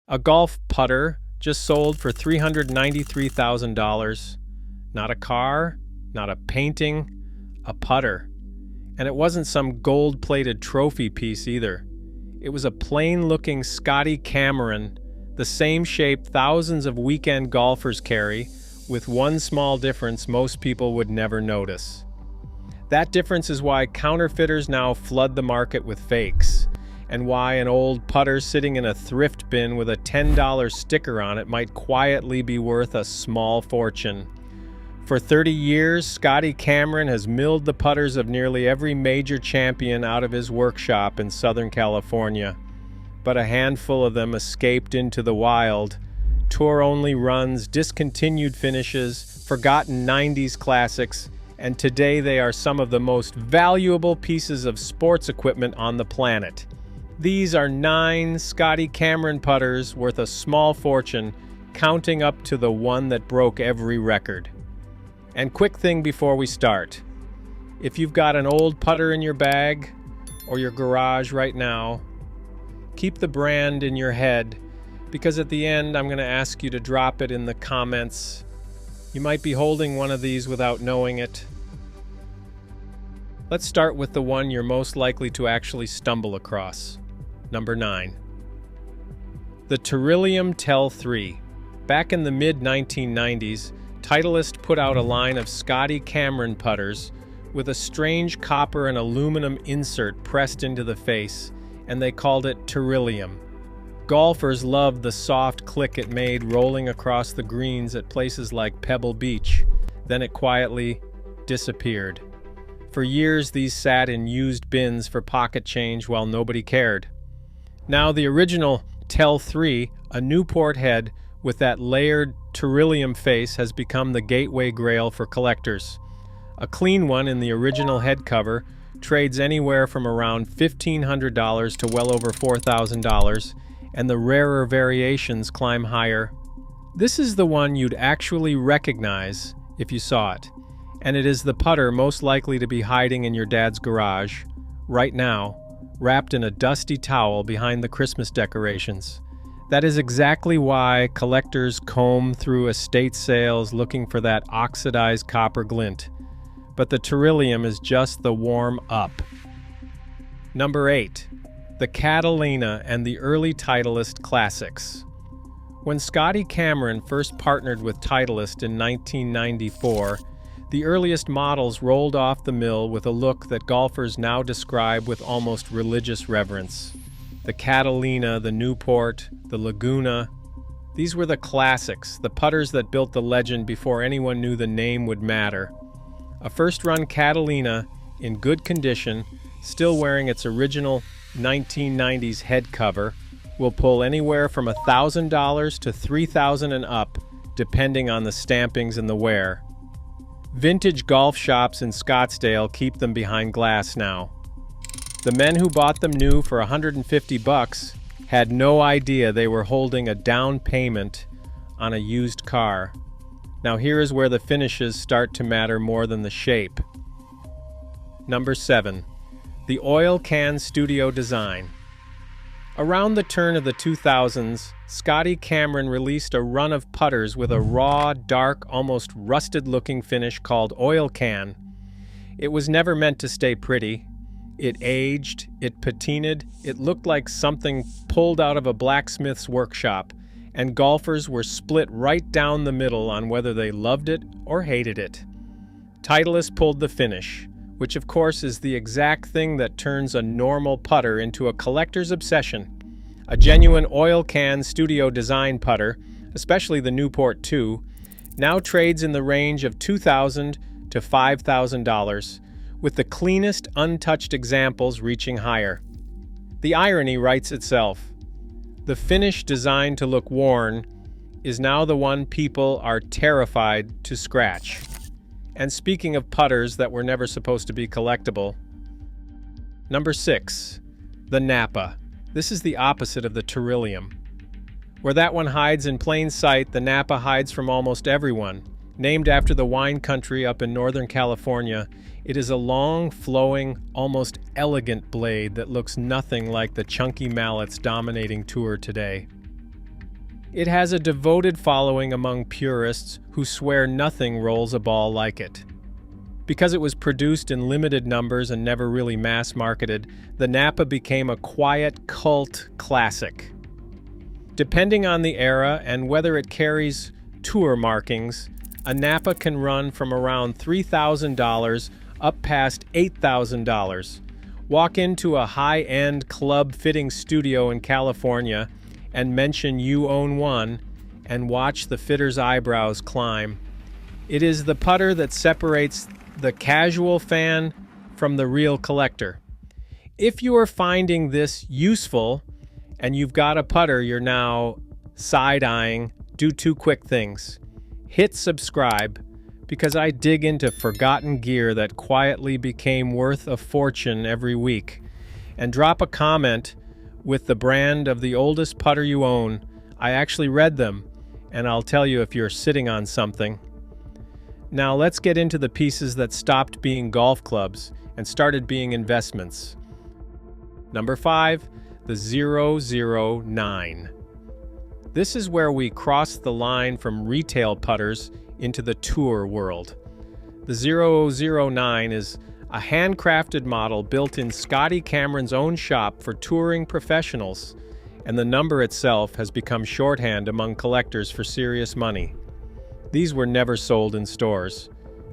A golf putter just sold for $393,000. Not a car, not a painting, a putter. And it wasn't some gold-plated trophy piece either. It was a plain-looking Scotty Cameron, the same shape thousands of weekend golfers carry, with one small difference most people would never notice. That difference is why counterfeiters now flood the market with fakes, and why an old putter sitting in a thrift bin with a $10 sticker on it might quietly be worth a small fortune. For 30 years, Scotty Cameron has milled the putters of nearly every major champion out of his workshop in Southern California. But a handful of them escaped into the wild. Tour-only runs, discontinued finishes, forgotten 90s classics, and today they are some of the most valuable pieces of sports equipment on the planet. These are 9 Scotty Cameron putters worth a small fortune, counting up to the one that broke every record. And quick thing before we start. If you've got an old putter in your bag or your garage right now, keep the brand in your head, because at the end I'm going to ask you to drop it in the comments. You might be holding one of these without knowing it. Let's start with the one you're most likely to actually stumble across. Number 9. The Teryllium Tel3. Back in the mid-1990s, Titleist put out a line of Scotty Cameron putters with a strange copper and aluminum insert pressed into the face, and they called it Teryllium. Golfers loved the soft click it made rolling across the greens at places like Pebble Beach. Then it quietly disappeared. For years, these sat in used bins for pocket change while nobody cared. Now the original Tel3, a Newport head with that layered Teryllium face, has become the gateway grail for collectors. A clean one in the original head cover trades anywhere from around $1,500 to well over $4,000, and the rarer variations climb higher. This is the one you'd actually recognize if you saw it, and it is the putter most likely to be hiding in your dad's garage, right now, wrapped in a dusty towel behind the Christmas decorations. That is exactly why collectors comb through estate sales looking for that oxidized copper glint. But the Teryllium is just the warm-up. Number 8. The Catalina and the early Titleist classics. When Scotty Cameron first partnered with Titleist in 1994, the earliest models rolled off the mill with a look that golfers now describe with almost religious reverence. The Catalina, the Newport, the Laguna. These were the classics, the putters that built the legend before anyone knew the name would matter. A first-run Catalina, in good condition, still wearing its original 1990s head cover, will pull anywhere from $1,000 to $3,000 and up, depending on the stampings and the wear. Vintage golf shops in Scottsdale keep them behind glass now. The men who bought them new for $150 had no idea they were holding a down payment on a used car. Now here is where the finishes start to matter more than the shape. Number 7. The Oil Can Studio Design. Around the turn of the 2000s, Scotty Cameron released a run of putters with a raw, dark, almost rusted-looking finish called Oil Can. It was never meant to stay pretty. It aged, it patinaed, it looked like something pulled out of a blacksmith's workshop, and golfers were split right down the middle on whether they loved it or hated it. Titleist pulled the finish, which of course is the exact thing that turns a normal putter into a collector's obsession. A genuine oil can studio design putter, especially the Newport 2, now trades in the range of $2,000 to $5,000, with the cleanest, untouched examples reaching higher. The irony writes itself. The finish designed to look worn is now the one people are terrified to scratch. And speaking of putters that were never supposed to be collectible, number 6, the Napa. This is the opposite of the Teryllium. Where that one hides in plain sight, the Napa hides from almost everyone. Named after the wine country up in Northern California, it is a long, flowing, almost elegant blade that looks nothing like the chunky mallets dominating tour today. It has a devoted following among purists who swear nothing rolls a ball like it. Because it was produced in limited numbers and never really mass-marketed, the Napa became a quiet cult classic. Depending on the era and whether it carries tour markings, a Napa can run from around $3,000 up past $8,000. Walk into a high-end club-fitting studio in California and mention you own one, and watch the fitter's eyebrows climb. It is the putter that separates the casual fan from the real collector. If you are finding this useful and you've got a putter you're now side-eyeing, do two quick things. Hit subscribe, because I dig into forgotten gear that quietly became worth a fortune every week. And drop a comment with the brand of the oldest putter you own. I actually read them, and I'll tell you if you're sitting on something. Now let's get into the pieces that stopped being golf clubs and started being investments. Number 5, the 009. This is where we cross the line from retail putters into the tour world. The 009 is a handcrafted model built in Scotty Cameron's own shop for touring professionals, and the number itself has become shorthand among collectors for serious money. These were never sold in stores.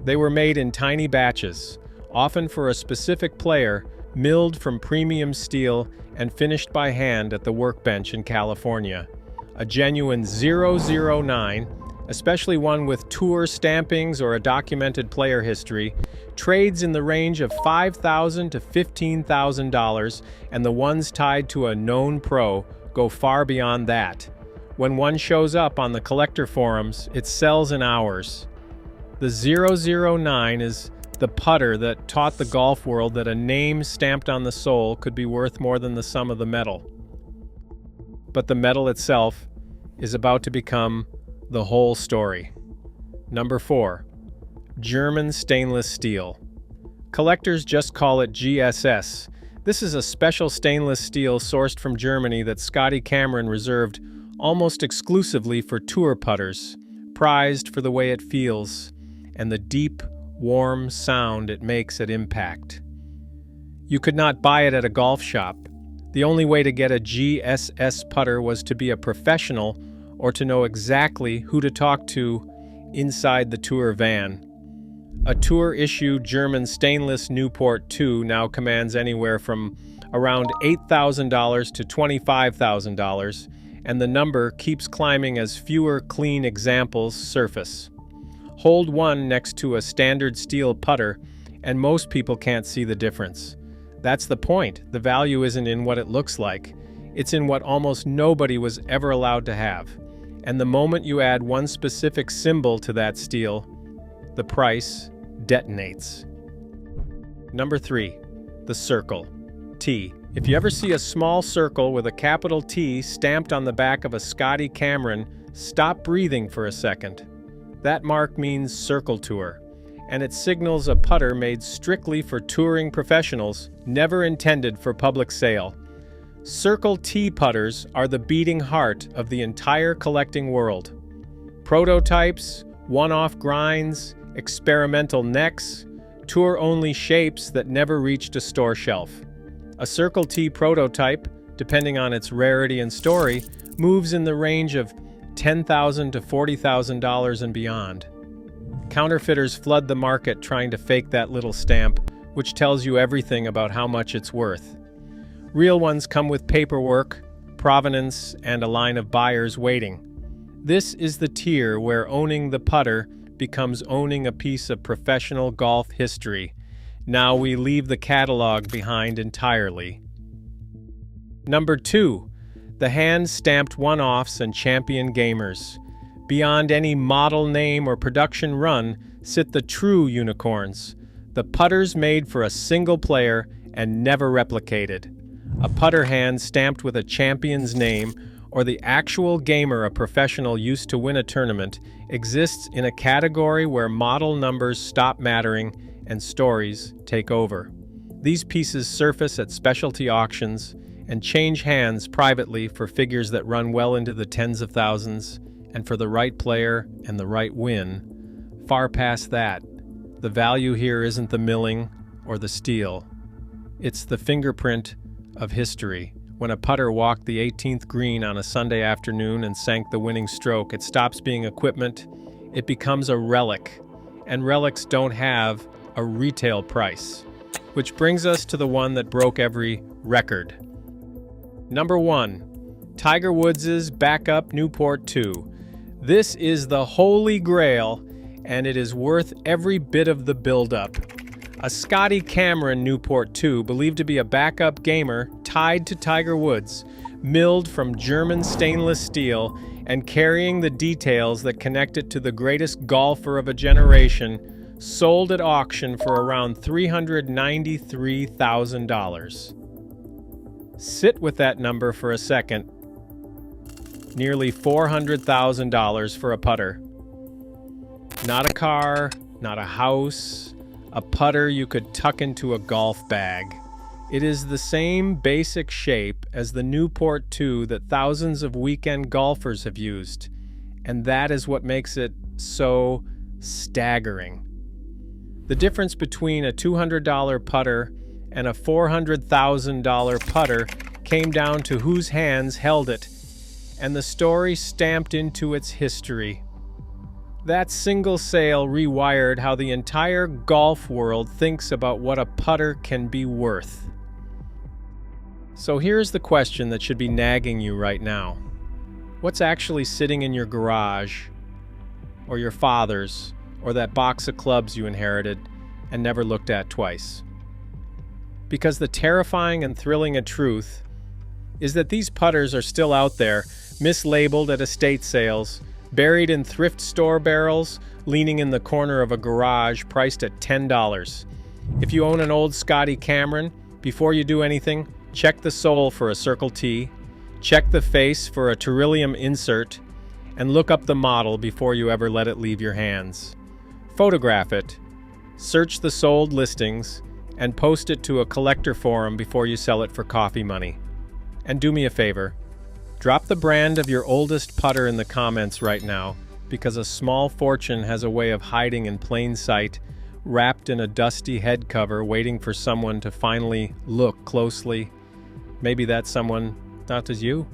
They were made in tiny batches, often for a specific player, milled from premium steel and finished by hand at the workbench in California. A genuine 009, especially one with tour stampings or a documented player history, trades in the range of $5,000 to $15,000, and the ones tied to a known pro go far beyond that. When one shows up on the collector forums, it sells in hours. The 009 is the putter that taught the golf world that a name stamped on the sole could be worth more than the sum of the metal. But the metal itself is about to become the whole story. Number 4, German stainless steel. Collectors just call it GSS. This is a special stainless steel sourced from Germany that Scotty Cameron reserved almost exclusively for tour putters, prized for the way it feels and the deep, warm sound it makes at impact. You could not buy it at a golf shop. The only way to get a GSS putter was to be a professional or to know exactly who to talk to inside the tour van. A tour-issue German stainless Newport 2 now commands anywhere from around $8,000 to $25,000, and the number keeps climbing as fewer clean examples surface. Hold one next to a standard steel putter, and most people can't see the difference. That's the point. The value isn't in what it looks like. It's in what almost nobody was ever allowed to have. And the moment you add one specific symbol to that steel, the price detonates. Number 3, the circle, T. If you ever see a small circle with a capital T stamped on the back of a Scotty Cameron, stop breathing for a second. That mark means Circle Tour, and it signals a putter made strictly for touring professionals, never intended for public sale. Circle T putters are the beating heart of the entire collecting world. Prototypes, one-off grinds, experimental necks, tour-only shapes that never reached a store shelf. A Circle T prototype, depending on its rarity and story, moves in the range of $10,000 to $40,000 and beyond. Counterfeiters flood the market trying to fake that little stamp, which tells you everything about how much it's worth. Real ones come with paperwork, provenance, and a line of buyers waiting. This is the tier where owning the putter becomes owning a piece of professional golf history. Now we leave the catalog behind entirely. Number 2, the hand-stamped one-offs and champion gamers. Beyond any model name or production run sit the true unicorns, the putters made for a single player and never replicated. A putter hand stamped with a champion's name, or the actual gamer a professional used to win a tournament, exists in a category where model numbers stop mattering and stories take over. These pieces surface at specialty auctions and change hands privately for figures that run well into the tens of thousands, and for the right player and the right win, far past that, the value here isn't the milling or the steel. It's the fingerprint of history. When a putter walked the 18th green on a Sunday afternoon and sank the winning stroke, it stops being equipment, it becomes a relic, and relics don't have a retail price. Which brings us to the one that broke every record. Number 1, Tiger Woods' backup Newport 2. This is the holy grail, and it is worth every bit of the build-up. A Scotty Cameron Newport 2, believed to be a backup gamer tied to Tiger Woods, milled from German stainless steel and carrying the details that connect it to the greatest golfer of a generation, sold at auction for around $393,000. Sit with that number for a second. Nearly $400,000 for a putter. Not a car, not a house, a putter you could tuck into a golf bag. It is the same basic shape as the Newport 2 that thousands of weekend golfers have used, and that is what makes it so staggering. The difference between a $200 putter and a $400,000 putter came down to whose hands held it, and the story stamped into its history. That single sale rewired how the entire golf world thinks about what a putter can be worth. So here's the question that should be nagging you right now. What's actually sitting in your garage, or your father's, or that box of clubs you inherited and never looked at twice? Because the terrifying and thrilling truth is that these putters are still out there, mislabeled at estate sales, buried in thrift store barrels, leaning in the corner of a garage priced at $10. If you own an old Scotty Cameron, before you do anything, check the sole for a Circle T, check the face for a Teryllium insert, and look up the model before you ever let it leave your hands. Photograph it, search the sold listings, and post it to a collector forum before you sell it for coffee money. And do me a favor, drop the brand of your oldest putter in the comments right now, because a small fortune has a way of hiding in plain sight, wrapped in a dusty head cover, waiting for someone to finally look closely. Maybe that someone not as you.